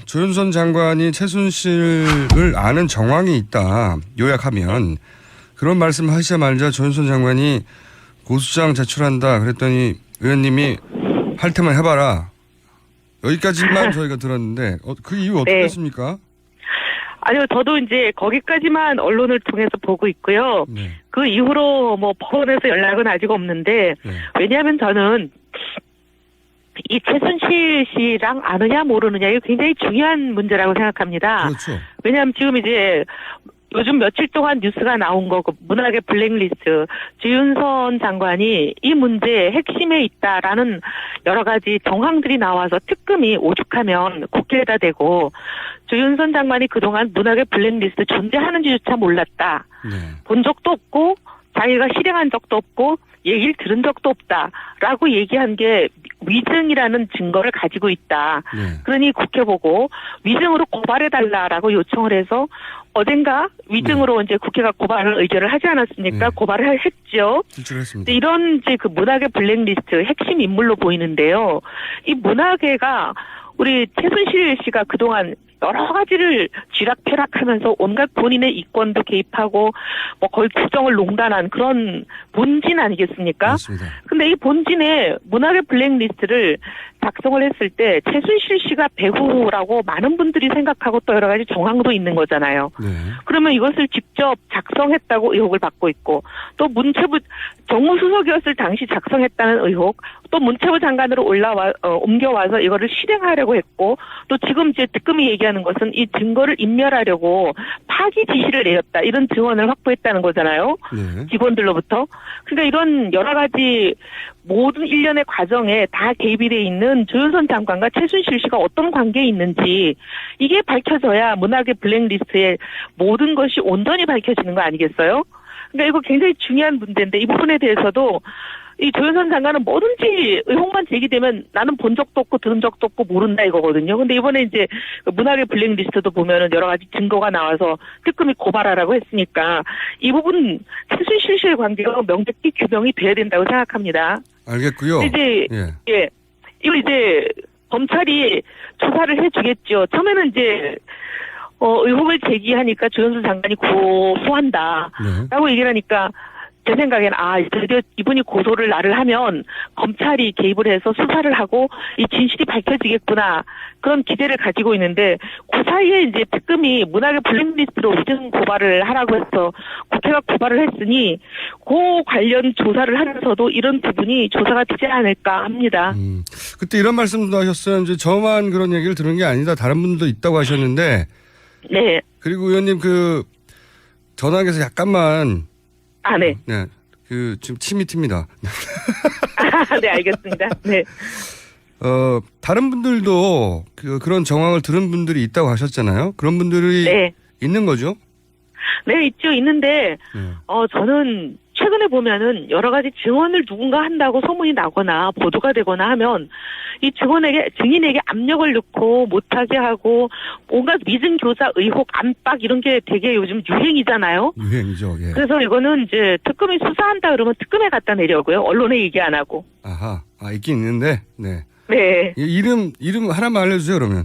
조윤선 장관이 최순실을 아는 정황이 있다. 요약하면 그런 말씀 하시자마자 조윤선 장관이 고소장 제출한다. 그랬더니 의원님이 할 테면 해봐라. 여기까지만 저희가 들었는데 그 이유 어떻게 됐습니까? 아니요, 저도 이제 거기까지만 언론을 통해서 보고 있고요. 네. 그 이후로 뭐 법원에서 연락은 아직 없는데 네. 왜냐하면 저는 이 최순실 씨랑 아느냐 모르느냐 이게 굉장히 중요한 문제라고 생각합니다. 그렇죠. 왜냐하면 지금 이제 요즘 며칠 동안 뉴스가 나온 거, 문학의 블랙리스트, 주윤선 장관이 이 문제의 핵심에 있다라는 여러 가지 정황들이 나와서 특검이 오죽하면 국회에다 대고 주윤선 장관이 그동안 문학의 블랙리스트 존재하는지조차 몰랐다. 네. 본 적도 없고 자기가 실행한 적도 없고 얘기를 들은 적도 없다라고 얘기한 게 위증이라는 증거를 가지고 있다. 네. 그러니 국회 보고 위증으로 고발해달라라고 요청을 해서 어젠가 위증으로 이제 국회가 고발을 의결을 하지 않았습니까? 네. 고발을 했죠. 제출했습니다. 이런 이제 그 문학의 블랙리스트 핵심 인물로 보이는데요. 이 문학계가 우리 최순실 씨가 그동안 여러 가지를 쥐락펴락하면서 온갖 본인의 이권도 개입하고 뭐 거의 국정을 농단한 그런 본진 아니겠습니까? 맞습니다. 근데 이 본진에 문학의 블랙리스트를 작성을 했을 때 최순실 씨가 배후라고 많은 분들이 생각하고 또 여러 가지 정황도 있는 거잖아요. 네. 그러면 이것을 직접 작성했다고 의혹을 받고 있고 또 문체부 정무수석이었을 당시 작성했다는 의혹 또 문체부 장관으로 옮겨와서 이거를 실행하려고 했고 또 지금 이제 특검이 얘기하는 것은 이 증거를 인멸하려고 파기 지시를 내렸다 이런 증언을 확보했다는 거잖아요. 네. 직원들로부터. 그러니까 이런 여러 가지 모든 일련의 과정에 다 개입이 돼 있는 조윤선 장관과 최순실 씨가 어떤 관계에 있는지 이게 밝혀져야 문학의 블랙리스트의 모든 것이 온전히 밝혀지는 거 아니겠어요? 그러니까 이거 굉장히 중요한 문제인데 이 부분에 대해서도 이 조윤선 장관은 뭐든지 의혹만 제기되면 나는 본 적도 없고 들은 적도 없고 모른다 이거거든요. 근데 이번에 이제 문학의 블랙리스트도 보면은 여러 가지 증거가 나와서 특검이 고발하라고 했으니까 이 부분 최순실 씨의 관계가 명백히 규명이 돼야 된다고 생각합니다. 알겠고요. 이제 예, 이거 이제 검찰이 조사를 해주겠죠. 처음에는 이제 의혹을 제기하니까 조윤선 장관이 고소한다라고 얘기를 하니까. 제 생각에는 드디어 이분이 고소를 나를 하면 검찰이 개입을 해서 수사를 하고 이 진실이 밝혀지겠구나 그런 기대를 가지고 있는데 그 사이에 이제 특검이 문학의 블랙리스트로 위증 고발을 하라고 해서 국회가 고발을 했으니 그 관련 조사를 하면서도 이런 부분이 조사가 되지 않을까 합니다. 그때 이런 말씀도 하셨어요. 이제 저만 그런 얘기를 들은 게 아니다. 다른 분들도 있다고 하셨는데. 네. 그리고 의원님 전화기에서 약간만. 네. 네. 지금 침이 튑니다. 네, 알겠습니다. 네. 다른 분들도 그런 정황을 들은 분들이 있다고 하셨잖아요. 그런 분들이 네. 있는 거죠? 네, 있죠. 있는데, 저는 최근에 보면은 여러 가지 증언을 누군가 한다고 소문이 나거나 보도가 되거나 하면 이 증인에게 압력을 넣고 못하게 하고 온갖 위증교사 의혹 안팎 이런 게 되게 요즘 유행이잖아요. 유행이죠. 예. 그래서 이거는 이제 특검이 수사한다 그러면 특검에 갖다 내려고요. 언론에 얘기 안 하고. 아하. 있긴 있는데. 네. 네. 이름 하나만 알려주세요, 그러면.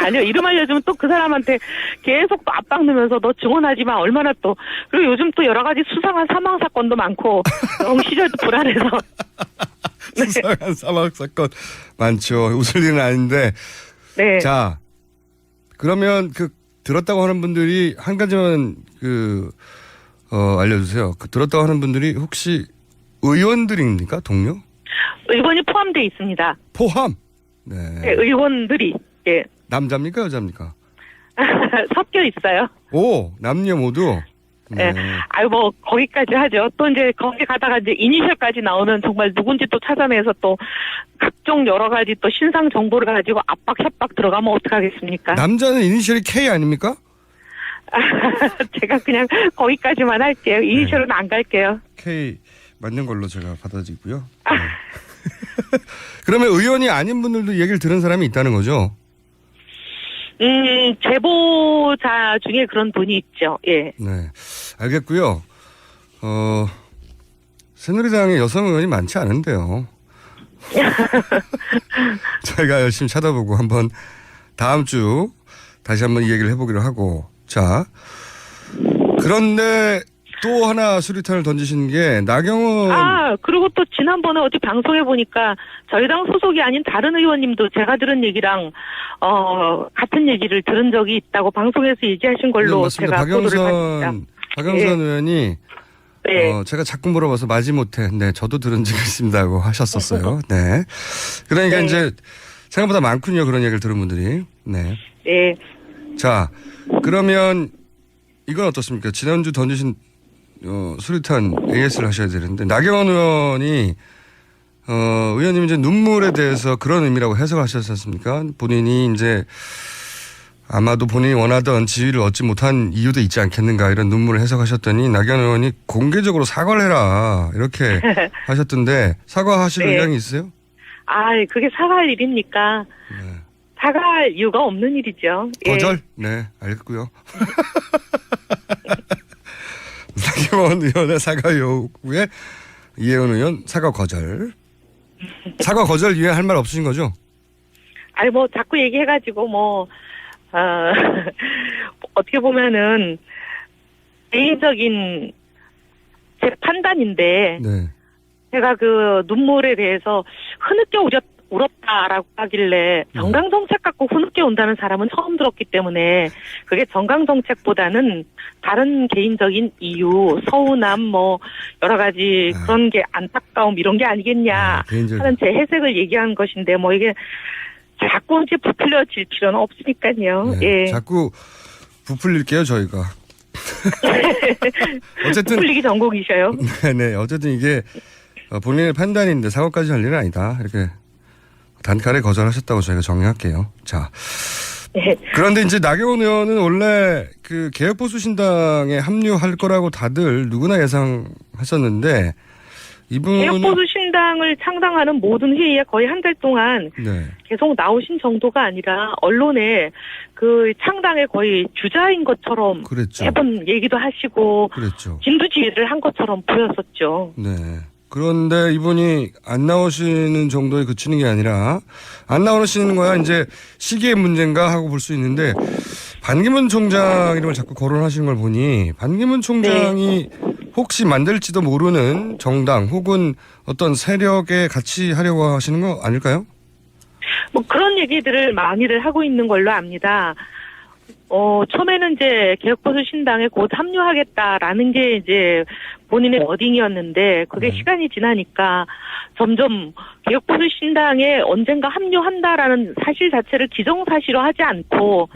아니요. 이름 알려주면 또 그 사람한테 계속 또 압박 넣으면서 너 증언하지 마. 얼마나 또. 그리고 요즘 또 여러 가지 수상한 사망 사건도 많고 너무 시절도 불안해서. 네. 수상한 사망 사건 많죠. 웃을 일은 아닌데. 네. 자, 그러면 들었다고 하는 분들이 한 가지만 알려주세요. 들었다고 하는 분들이 혹시 의원들입니까? 동료? 의원이 포함되어 있습니다. 포함? 네, 의원들이. 예. 남자입니까? 여자입니까? 섞여 있어요. 오, 남녀 모두? 네. 거기까지 하죠. 또 이제 거기 가다가 이제 이니셜까지 나오는 정말 누군지 또 찾아내서 또 각종 여러 가지 또 신상 정보를 가지고 압박, 협박 들어가면 어떡하겠습니까? 남자는 이니셜이 K 아닙니까? 제가 그냥 거기까지만 할게요. 이니셜은 안 갈게요. K 맞는 걸로 제가 받아들이고요. 네. 그러면 의원이 아닌 분들도 얘기를 들은 사람이 있다는 거죠? 제보자 중에 그런 분이 있죠. 예. 네. 알겠고요. 새누리당에 여성 의원이 많지 않은데요. 저희가 열심히 찾아보고 한번 다음 주 다시 한번 이 얘기를 해보기로 하고. 자, 그런데 또 하나 수리탄을 던지신 게 나경원. 그리고 또 지난번에 어디 방송에 보니까 저희 당 소속이 아닌 다른 의원님도 제가 들은 얘기랑 같은 얘기를 들은 적이 있다고 방송에서 얘기하신 걸로 네, 제가 보도를 봤습니다. 박영선 의원이 네. 제가 자꾸 물어봐서 마지못해 네 저도 들은 적이 있습니다고 하셨었어요. 네. 그러니까 네. 이제 생각보다 많군요. 그런 얘기를 들은 분들이. 네. 네. 자, 그러면 이건 어떻습니까? 지난주 던지신 수리탄 AS를 하셔야 되는데 나경원 의원이 의원님 이제 눈물에 대해서 그런 의미라고 해석을 하셨지 않습니까? 본인이 이제 아마도 본인이 원하던 지위를 얻지 못한 이유도 있지 않겠는가 이런 눈물을 해석하셨더니 나경원 의원이 공개적으로 사과를 해라 이렇게 하셨던데 사과하실 네. 의향이 있으세요? 그게 사과할 일입니까? 네. 사과할 이유가 없는 일이죠. 예. 거절? 네, 알겠고요. 나경원 의원의 사과 요구에 이혜원 의원 사과 거절. 사과 거절 이외에 할 말 없으신 거죠? 자꾸 얘기해가지고 어떻게 보면은 개인적인 제 판단인데 네. 제가 그 눈물에 대해서 흐느껴 울었다라고 하길래 정강정책 갖고 흐느껴 온다는 사람은 처음 들었기 때문에 그게 정강정책보다는 다른 개인적인 이유, 서운함 여러 가지 그런 게 안타까움 이런 게 아니겠냐 하는 제 해석을 얘기한 것인데 이게 자꾸 이제 부풀려질 필요는 없으니까요. 네. 예. 자꾸 부풀릴게요 저희가. 어쨌든 부풀리기 전공이셔요. 네네. 어쨌든 이게 본인의 판단인데 사과까지 할 일은 아니다. 이렇게 단칼에 거절하셨다고 저희가 정리할게요. 자. 네. 그런데 이제 나경원 의원은 원래 그 개혁보수신당에 합류할 거라고 다들 누구나 예상했었는데 이분은 개혁보수신당을 창당하는 모든 회의에 거의 한 달 동안 네. 계속 나오신 정도가 아니라 언론에 그 창당의 거의 주자인 것처럼 그랬죠. 매번 얘기도 하시고 그랬죠. 진두지휘를 한 것처럼 보였었죠. 네. 그런데 이분이 안 나오시는 정도에 그치는 게 아니라 안 나오시는 거야 이제 시기의 문제인가 하고 볼 수 있는데 반기문 총장 이름을 자꾸 거론하시는 걸 보니 반기문 총장이 혹시 만들지도 모르는 정당 혹은 어떤 세력에 같이 하려고 하시는 거 아닐까요? 그런 얘기들을 많이들 하고 있는 걸로 압니다. 처음에는 이제 개혁보수신당에 곧 합류하겠다라는 게 이제 본인의 워딩이었는데 그게 시간이 지나니까 점점 개혁보수신당에 언젠가 합류한다라는 사실 자체를 기정사실화하지 않고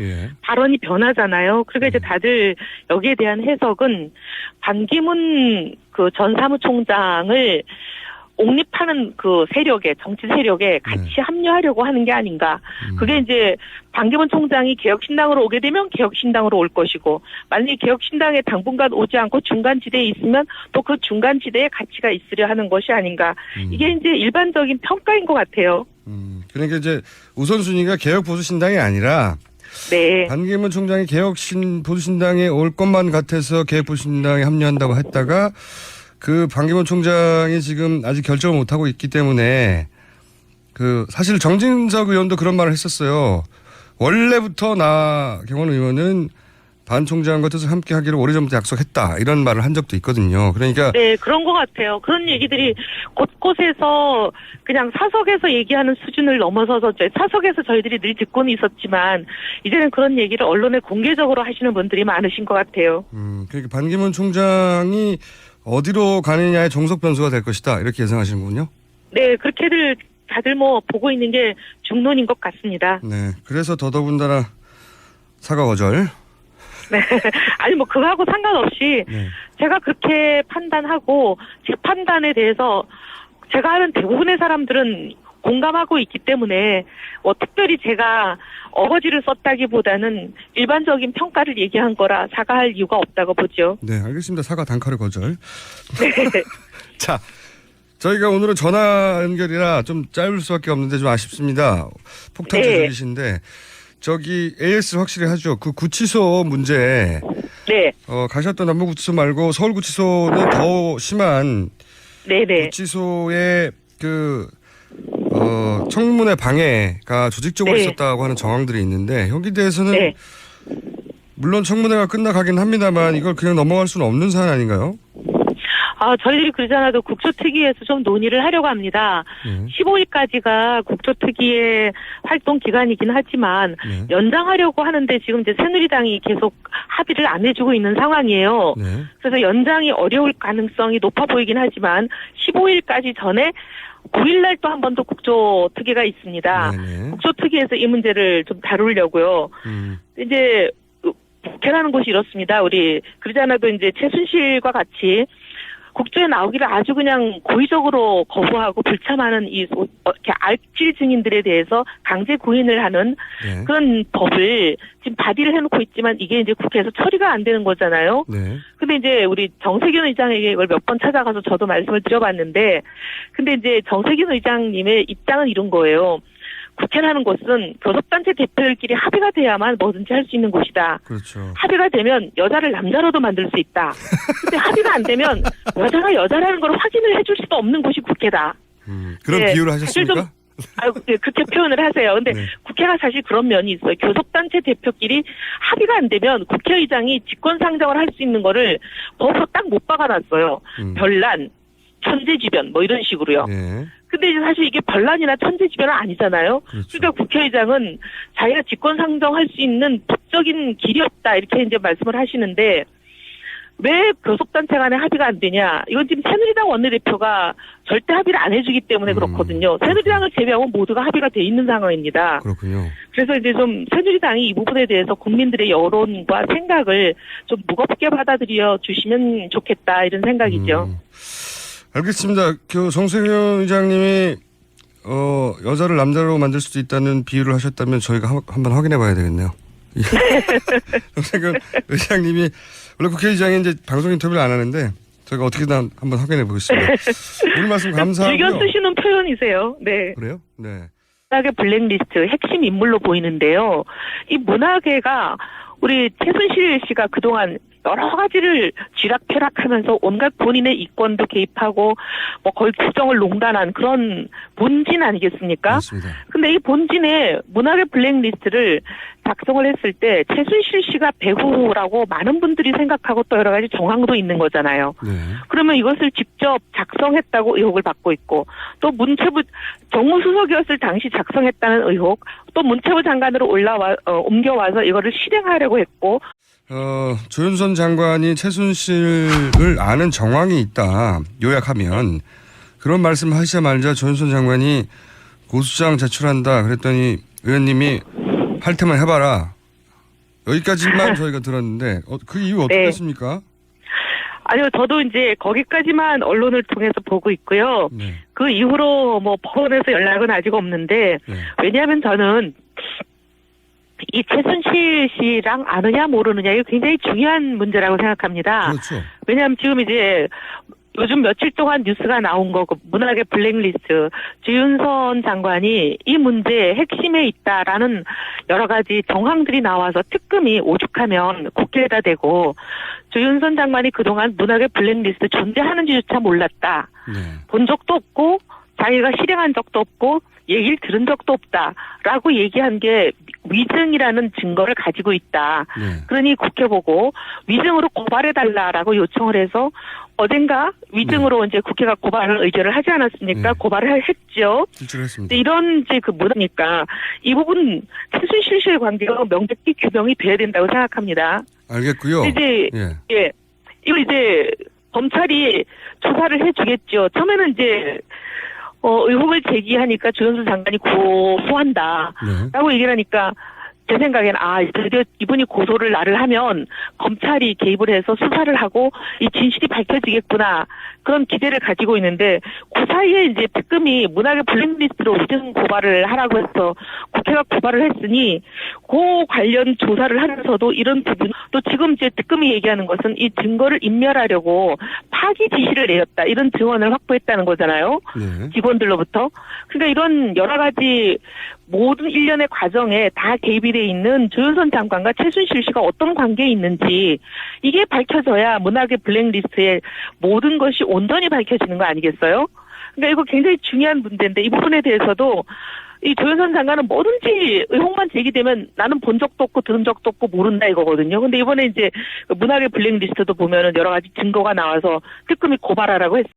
발언이 변하잖아요. 그러니까 이제 다들 여기에 대한 해석은 반기문 그 전 사무총장을 옹립하는 그 세력에 정치 세력에 같이 합류하려고 하는 게 아닌가. 그게 이제 반기문 총장이 개혁신당으로 오게 되면 개혁신당으로 올 것이고 만약에 개혁신당에 당분간 오지 않고 중간지대에 있으면 또 그 중간지대에 가치가 있으려 하는 것이 아닌가. 이게 이제 일반적인 평가인 것 같아요. 그러니까 이제 우선순위가 개혁보수신당이 아니라 네. 반기문 총장이 개혁보수신당에 올 것만 같아서 개혁보수신당에 합류한다고 했다가 그 반기문 총장이 지금 아직 결정을 못하고 있기 때문에 그 사실 정진석 의원도 그런 말을 했었어요. 원래부터 나경원 의원은 반 총장과 뜻을 함께 하기로 오래전부터 약속했다. 이런 말을 한 적도 있거든요. 그러니까 네, 그런 것 같아요. 그런 얘기들이 곳곳에서 그냥 사석에서 얘기하는 수준을 넘어서서 사석에서 저희들이 늘 듣고는 있었지만 이제는 그런 얘기를 언론에 공개적으로 하시는 분들이 많으신 것 같아요. 그러니까 반기문 총장이 어디로 가느냐의 종속 변수가 될 것이다. 이렇게 예상하시는군요. 네, 그렇게들 다들 보고 있는 게 중론인 것 같습니다. 네, 그래서 더더군다나 사과 거절. 네, 아니 그거하고 상관없이 제가 그렇게 판단하고 제 판단에 대해서 제가 아는 대부분의 사람들은 공감하고 있기 때문에 특별히 제가 어거지를 썼다기보다는 일반적인 평가를 얘기한 거라 사과할 이유가 없다고 보죠. 네, 알겠습니다. 사과 단칼에 거절. 네. 자, 저희가 오늘은 전화 연결이라 좀 짧을 수밖에 없는데 좀 아쉽습니다. 폭탄 제조기신데 저기 AS 확실히 하죠. 그 구치소 문제. 네. 가셨던 남부구치소 말고 서울구치소는 더 심한. 네네. 구치소의 그 청문회 방해가 조직적으로 네. 있었다고 하는 정황들이 있는데 여기 대해서는 네. 물론 청문회가 끝나가긴 합니다만 이걸 그냥 넘어갈 수는 없는 사안 아닌가요? 저희들이 그러지 않아도 국조특위에서 좀 논의를 하려고 합니다. 15일까지가 국조특위의 활동 기간이긴 하지만 네. 연장하려고 하는데 지금 이제 새누리당이 계속 합의를 안 해주고 있는 상황이에요. 네. 그래서 연장이 어려울 가능성이 높아 보이긴 하지만 15일까지 전에 9일날 또 한 번 더 국조특위가 있습니다. 네네. 국조특위에서 이 문제를 좀 다루려고요. 이제 국회라는 곳이 이렇습니다. 우리 그러지 않아도 이제 최순실과 같이 국조에 나오기를 아주 그냥 고의적으로 거부하고 불참하는 이렇게 알질 증인들에 대해서 강제 구인을 하는 네. 그런 법을 지금 발의를 해놓고 있지만 이게 이제 국회에서 처리가 안 되는 거잖아요. 네. 근데 이제 우리 정세균 의장에게 이걸 몇 번 찾아가서 저도 말씀을 드려봤는데, 근데 이제 정세균 의장님의 입장은 이런 거예요. 국회라는 곳은 교섭단체 대표들끼리 합의가 돼야만 뭐든지 할 수 있는 곳이다. 그렇죠. 합의가 되면 여자를 남자로도 만들 수 있다. 근데 합의가 안 되면 여자가 여자라는 걸 확인을 해줄 수도 없는 곳이 국회다. 그런 네, 비유를 사실 하셨습니까? 네, 그렇게 표현을 하세요. 근데 네. 국회가 사실 그런 면이 있어요. 교섭단체 대표끼리 합의가 안 되면 국회의장이 직권상정을 할 수 있는 거를 법으로 딱 못 박아놨어요. 별난, 천재지변 뭐 이런 식으로요. 네. 근데 이제 사실 이게 반란이나 천재지변은 아니잖아요. 그렇죠. 그러니까 국회의장은 자기가 직권상정할 수 있는 법적인 길이 없다 이렇게 이제 말씀을 하시는데 왜 교섭단체 간에 합의가 안 되냐? 이건 지금 새누리당 원내대표가 절대 합의를 안 해주기 때문에 그렇거든요. 새누리당을 제외하고 모두가 합의가 돼 있는 상황입니다. 그렇군요. 그래서 이제 좀 새누리당이 이 부분에 대해서 국민들의 여론과 생각을 좀 무겁게 받아들여 주시면 좋겠다 이런 생각이죠. 알겠습니다. 정세균 의장님이 여자를 남자로 만들 수도 있다는 비유를 하셨다면 저희가 한번 확인해 봐야 되겠네요. 정세균 의장님이 원래 국회의장이 이제 방송 인터뷰를 안 하는데 저희가 어떻게든 한번 확인해 보겠습니다. 오늘 말씀 감사하고요. 즐겨 쓰시는 표현이세요. 네. 그래요? 네. 문학의 블랙리스트 핵심 인물로 보이는데요. 이 문학계가 우리 최순실 씨가 그동안 여러 가지를 쥐락펴락하면서 온갖 본인의 이권도 개입하고 뭐 거의 국정을 농단한 그런 본진 아니겠습니까? 맞습니다. 근데 이 본진의 문학의 블랙리스트를 작성을 했을 때 최순실 씨가 배후라고 많은 분들이 생각하고 또 여러 가지 정황도 있는 거잖아요. 네. 그러면 이것을 직접 작성했다고 의혹을 받고 있고 또 문체부 정무수석이었을 당시 작성했다는 의혹 또 문체부 장관으로 옮겨와서 이거를 실행하려고 했고 조윤선 장관이 최순실을 아는 정황이 있다. 요약하면 그런 말씀 하시자마자 조윤선 장관이 고소장 제출한다. 그랬더니 의원님이 할 테면 해봐라. 여기까지만 저희가 들었는데 그 이유 어떻게 네. 됐습니까? 아니요, 저도 이제 거기까지만 언론을 통해서 보고 있고요. 네. 그 이후로 뭐 법원에서 연락은 아직 없는데 네. 왜냐하면 저는 이 최순실 씨랑 아느냐 모르느냐 이거 굉장히 중요한 문제라고 생각합니다. 그렇죠. 왜냐하면 지금 이제 요즘 며칠 동안 뉴스가 나온 거, 그 문학의 블랙리스트, 조윤선 장관이 이 문제의 핵심에 있다라는 여러 가지 정황들이 나와서 특검이 오죽하면 국회에다 대고 조윤선 장관이 그동안 문학의 블랙리스트 존재하는지조차 몰랐다. 네. 본 적도 없고 자기가 실행한 적도 없고 얘기를 들은 적도 없다라고 얘기한 게 위증이라는 증거를 가지고 있다. 네. 그러니 국회 보고 위증으로 고발해달라라고 요청을 해서 어젠가 위증으로 이제 국회가 고발을 의결을 하지 않았습니까? 네. 고발을 했죠. 실출했습니다. 이런 이제 그 뭐니까 이 부분 최순실 씨의 관계가 명백히 규명이 돼야 된다고 생각합니다. 알겠고요. 이제 예. 이거 이제 검찰이 조사를 해주겠죠. 처음에는 이제 의혹을 제기하니까 조윤선 장관이 고소한다라고 얘기를 하니까 제 생각에는 드디어 이분이 고소를 나를 하면 검찰이 개입을 해서 수사를 하고 이 진실이 밝혀지겠구나 그런 기대를 가지고 있는데 그 사이에 이제 특검이 문학의 블랙리스트로 위증 고발을 하라고 해서 국회가 고발을 했으니 그 관련 조사를 하면서도 이런 부분 또 지금 이제 특검이 얘기하는 것은 이 증거를 인멸하려고 파기 지시를 내렸다 이런 증언을 확보했다는 거잖아요. 네. 직원들로부터. 그러니까 이런 여러 가지 모든 일련의 과정에 다 개입이 돼 있는 조윤선 장관과 최순실 씨가 어떤 관계에 있는지 이게 밝혀져야 문학의 블랙리스트의 모든 것이 온전히 밝혀지는 거 아니겠어요? 그러니까 이거 굉장히 중요한 문제인데 이 부분에 대해서도 이 조윤선 장관은 뭐든지 의혹만 제기되면 나는 본 적도 없고 들은 적도 없고 모른다 이거거든요. 근데 이번에 이제 문학의 블랙리스트도 보면은 여러 가지 증거가 나와서 특검이 고발하라고 했어요.